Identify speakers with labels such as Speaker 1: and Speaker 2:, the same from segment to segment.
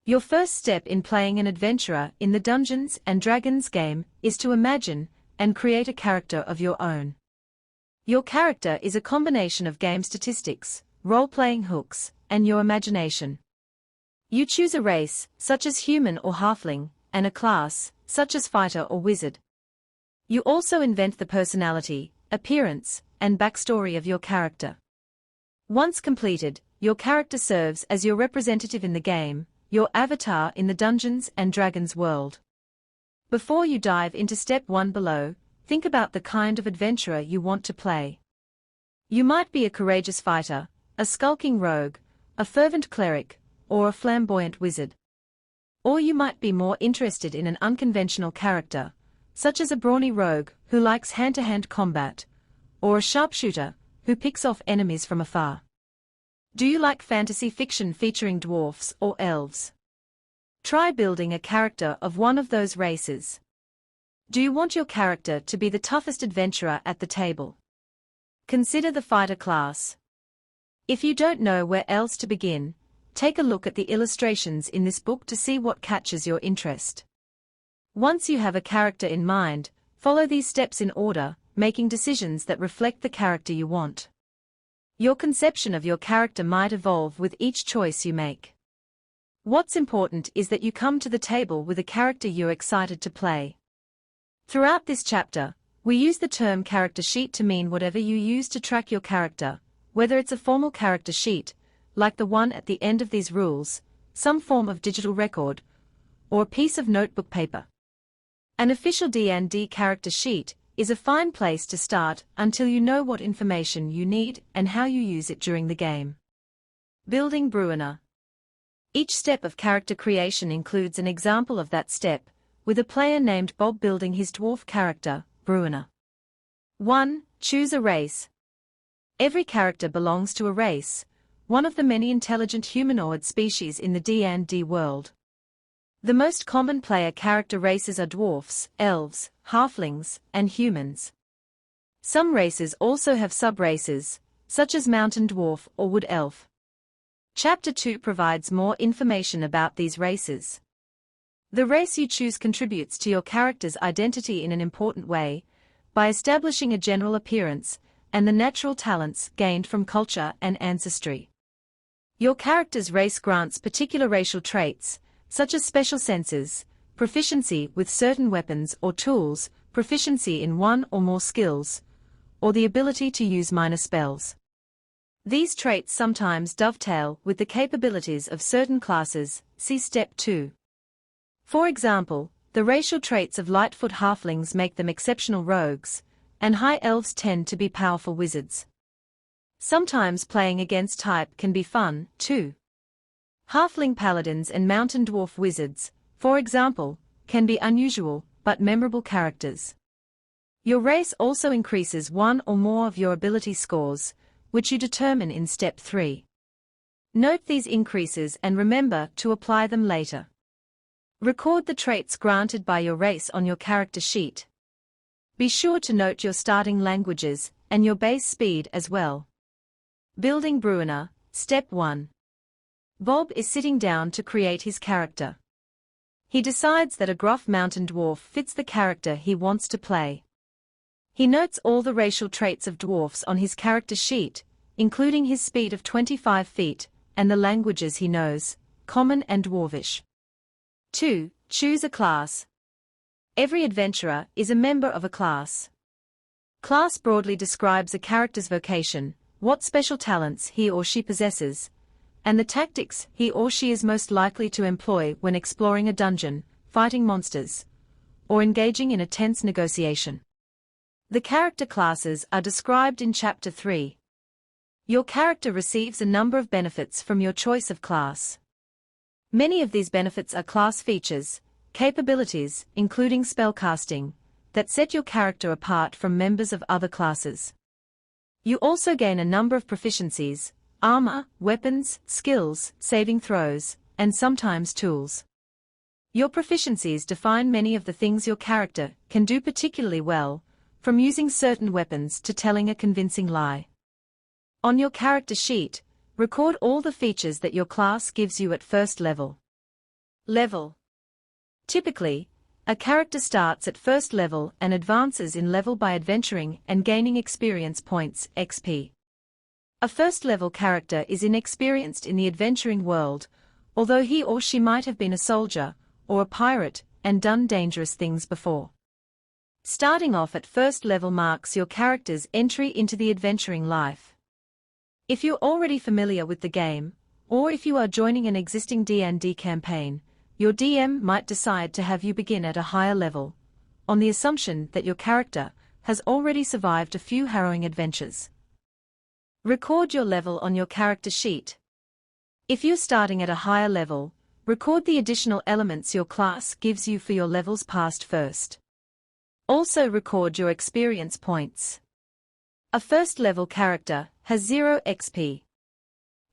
Speaker 1: Your first step in playing an adventurer in the Dungeons and Dragons game is to imagine and create a character of your own. Your character is a combination of game statistics, role-playing hooks, and your imagination. You choose a race, such as human or halfling, and a class, such as fighter or wizard. You also invent the personality, appearance, and backstory of your character. Once completed, your character serves as your representative in the game, your avatar in the Dungeons and Dragons world. Before you dive into step 1 below, think about the kind of adventurer you want to play. You might be a courageous fighter, a skulking rogue, a fervent cleric, or a flamboyant wizard. Or you might be more interested in an unconventional character, such as a brawny rogue who likes hand-to-hand combat, or a sharpshooter who picks off enemies from afar. Do you like fantasy fiction featuring dwarfs or elves? Try building a character of one of those races. Do you want your character to be the toughest adventurer at the table? Consider the fighter class. If you don't know where else to begin, take a look at the illustrations in this book to see what catches your interest. Once you have a character in mind, follow these steps in order, making decisions that reflect the character you want. Your conception of your character might evolve with each choice you make. What's important is that you come to the table with a character you're excited to play. Throughout this chapter, we use the term character sheet to mean whatever you use to track your character, whether it's a formal character sheet, like the one at the end of these rules, some form of digital record, or a piece of notebook paper. An official D&D character sheet is a fine place to start until you know what information you need and how you use it during the game. Building Bruenor. Each step of character creation includes an example of that step, with a player named Bob building his dwarf character, Bruenor. 1. Choose a race. Every character belongs to a race, one of the many intelligent humanoid species in the D&D world. The most common player character races are dwarfs, elves, halflings, and humans. Some races also have sub-races, such as mountain dwarf or wood elf. Chapter 2 provides more information about these races. The race you choose contributes to your character's identity in an important way, by establishing a general appearance and the natural talents gained from culture and ancestry. Your character's race grants particular racial traits, such as special senses, proficiency with certain weapons or tools, proficiency in one or more skills, or the ability to use minor spells. These traits sometimes dovetail with the capabilities of certain classes, see Step 2. For example, the racial traits of Lightfoot halflings make them exceptional rogues, and high elves tend to be powerful wizards. Sometimes playing against type can be fun, too. Halfling paladins and mountain dwarf wizards, for example, can be unusual but memorable characters. Your race also increases one or more of your ability scores, which you determine in Step 3. Note these increases and remember to apply them later. Record the traits granted by your race on your character sheet. Be sure to note your starting languages and your base speed as well. Building Bruenor, Step 1. Bob is sitting down to create his character. He decides that a gruff mountain dwarf fits the character he wants to play. He notes all the racial traits of dwarfs on his character sheet, including his speed of 25 feet, and the languages he knows, Common and Dwarvish. 2. Choose a class. Every adventurer is a member of a class. Class broadly describes a character's vocation, what special talents he or she possesses, and the tactics he or she is most likely to employ when exploring a dungeon, fighting monsters, or engaging in a tense negotiation. The character classes are described in Chapter 3. Your character receives a number of benefits from your choice of class. Many of these benefits are class features, capabilities, including spellcasting, that set your character apart from members of other classes. You also gain a number of proficiencies, armor, weapons, skills, saving throws, and sometimes tools. Your proficiencies define many of the things your character can do particularly well, from using certain weapons to telling a convincing lie. On your character sheet, record all the features that your class gives you at first level. Level. Typically, a character starts at first level and advances in level by adventuring and gaining experience points, XP. A first-level character is inexperienced in the adventuring world, although he or she might have been a soldier or a pirate and done dangerous things before. Starting off at first level marks your character's entry into the adventuring life. If you're already familiar with the game, or if you are joining an existing D&D campaign, your DM might decide to have you begin at a higher level, on the assumption that your character has already survived a few harrowing adventures. Record your level on your character sheet. If you're starting at a higher level, record the additional elements your class gives you for your levels passed first. Also record your experience points. A first-level character has 0 XP.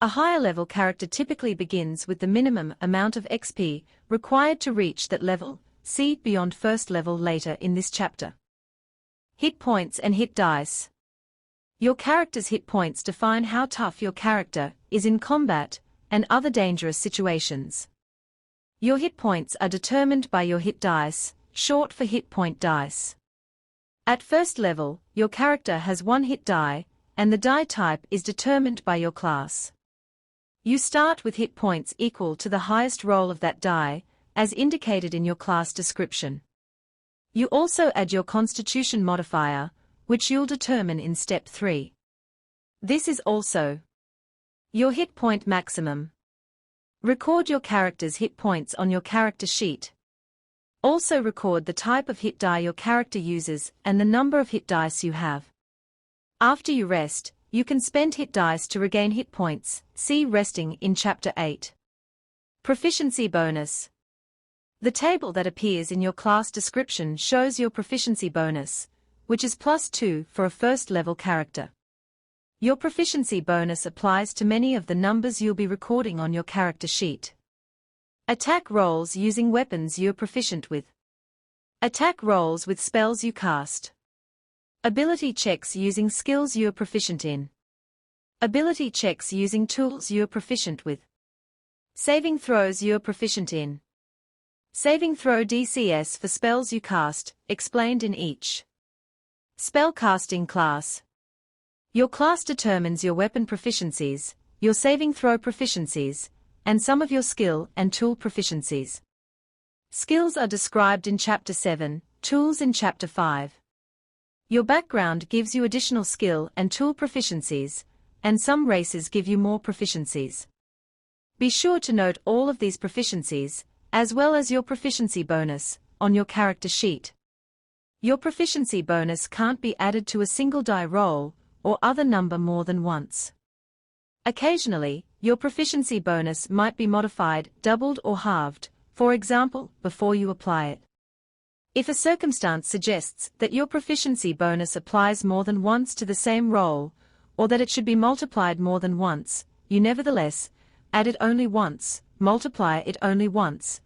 Speaker 1: A higher-level character typically begins with the minimum amount of XP required to reach that level. See beyond first level later in this chapter. Hit points and hit dice. Your character's hit points define how tough your character is in combat and other dangerous situations. Your hit points are determined by your hit dice, short for hit point dice. At first level, your character has 1 hit die, and the die type is determined by your class. You start with hit points equal to the highest roll of that die, as indicated in your class description. You also add your Constitution modifier, which you'll determine in Step 3. This is also your hit point maximum. Record your character's hit points on your character sheet. Also record the type of hit die your character uses and the number of hit dice you have. After you rest, you can spend hit dice to regain hit points. See resting in Chapter 8. Proficiency bonus. The table that appears in your class description shows your proficiency bonus, which is +2 for a first-level character. Your proficiency bonus applies to many of the numbers you'll be recording on your character sheet. Attack rolls using weapons you're proficient with. Attack rolls with spells you cast. Ability checks using skills you're proficient in. Ability checks using tools you're proficient with. Saving throws you're proficient in. Saving throw DCS for spells you cast, explained in each spellcasting class. Your class determines your weapon proficiencies, your saving throw proficiencies, and some of your skill and tool proficiencies. Skills are described in Chapter 7, tools in Chapter 5. Your background gives you additional skill and tool proficiencies, and some races give you more proficiencies. Be sure to note all of these proficiencies, as well as your proficiency bonus, on your character sheet. Your proficiency bonus can't be added to a single die roll, or other number more than once. Occasionally, your proficiency bonus might be modified, doubled or halved, for example, before you apply it. If a circumstance suggests that your proficiency bonus applies more than once to the same roll, or that it should be multiplied more than once, you nevertheless add it only once, multiply it only once,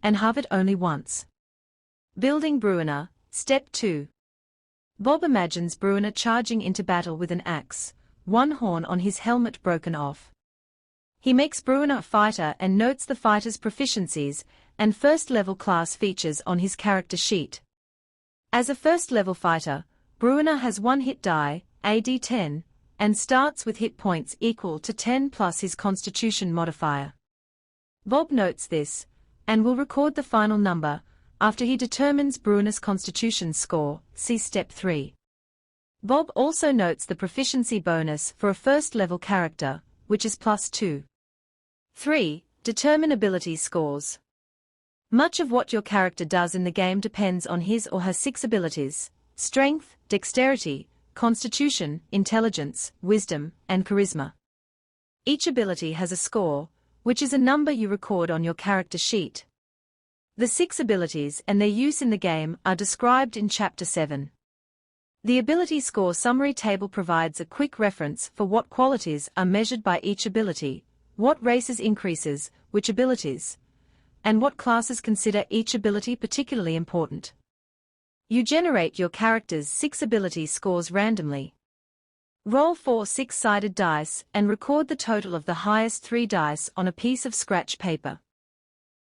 Speaker 1: and halve it only once. Building Bruiner, Step 2. Bob imagines Bruiner charging into battle with an axe, one horn on his helmet broken off. He makes Bruiner a fighter and notes the fighter's proficiencies and first-level class features on his character sheet. As a first-level fighter, Bruiner has 1 hit die, AD10, and starts with hit points equal to 10 plus his Constitution modifier. Bob notes this, and will record the final number after he determines Bruiner's Constitution score. See Step 3. Bob also notes the proficiency bonus for a first-level character, which is +2. 3. Determine ability scores. Much of what your character does in the game depends on his or her 6 abilities: strength, dexterity, constitution, intelligence, wisdom, and charisma. Each ability has a score, which is a number you record on your character sheet. The 6 abilities and their use in the game are described in Chapter 7. The ability score summary table provides a quick reference for what qualities are measured by each ability, what races increases, which abilities, and what classes consider each ability particularly important. You generate your character's 6 ability scores randomly. Roll 4 6-sided dice and record the total of the highest 3 dice on a piece of scratch paper.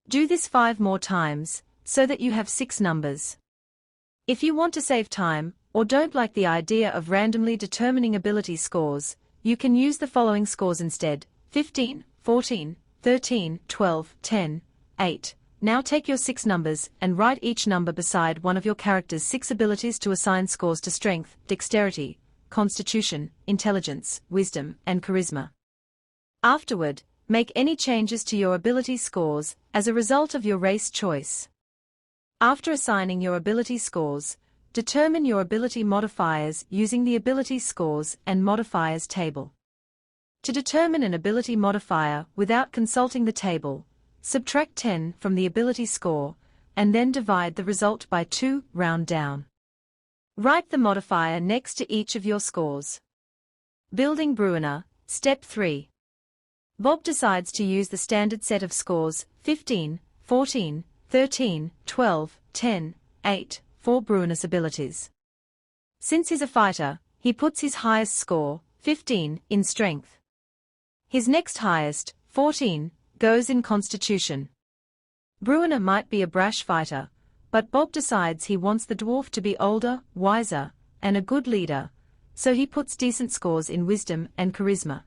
Speaker 1: Do this 5 more times, so that you have 6 numbers. If you want to save time, or don't like the idea of randomly determining ability scores, you can use the following scores instead: 15, 14, 13, 12, 10, 8. Now take your 6 numbers and write each number beside one of your character's 6 abilities to assign scores to strength, dexterity, constitution, intelligence, wisdom, and charisma. Afterward, make any changes to your ability scores as a result of your race choice. After assigning your ability scores, determine your ability modifiers using the Ability Scores and Modifiers table. To determine an ability modifier without consulting the table, subtract 10 from the ability score, and then divide the result by 2, round down. Write the modifier next to each of your scores. Building Bruiner, Step 3. Bob decides to use the standard set of scores, 15, 14, 13, 12, 10, 8, for Bruner's abilities. Since he's a fighter, he puts his highest score, 15, in strength. His next highest, 14, goes in constitution. Bruner might be a brash fighter, but Bob decides he wants the dwarf to be older, wiser, and a good leader, so he puts decent scores in wisdom and charisma.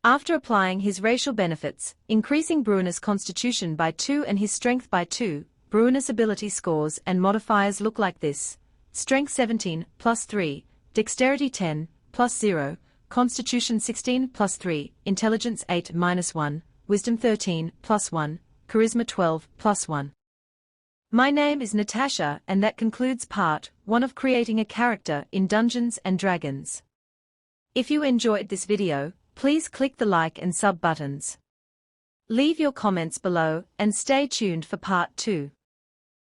Speaker 1: After applying his racial benefits, increasing Bruner's constitution by 2 and his strength by 2, Bruner's ability scores and modifiers look like this: Strength 17, plus 3, Dexterity 10, plus 0, Constitution 16, plus 3, Intelligence 8, minus 1, Wisdom 13, plus 1, Charisma 12, plus 1. My name is Natasha, and that concludes part 1 of creating a character in Dungeons & Dragons. If you enjoyed this video, please click the like and sub buttons. Leave your comments below and stay tuned for part 2.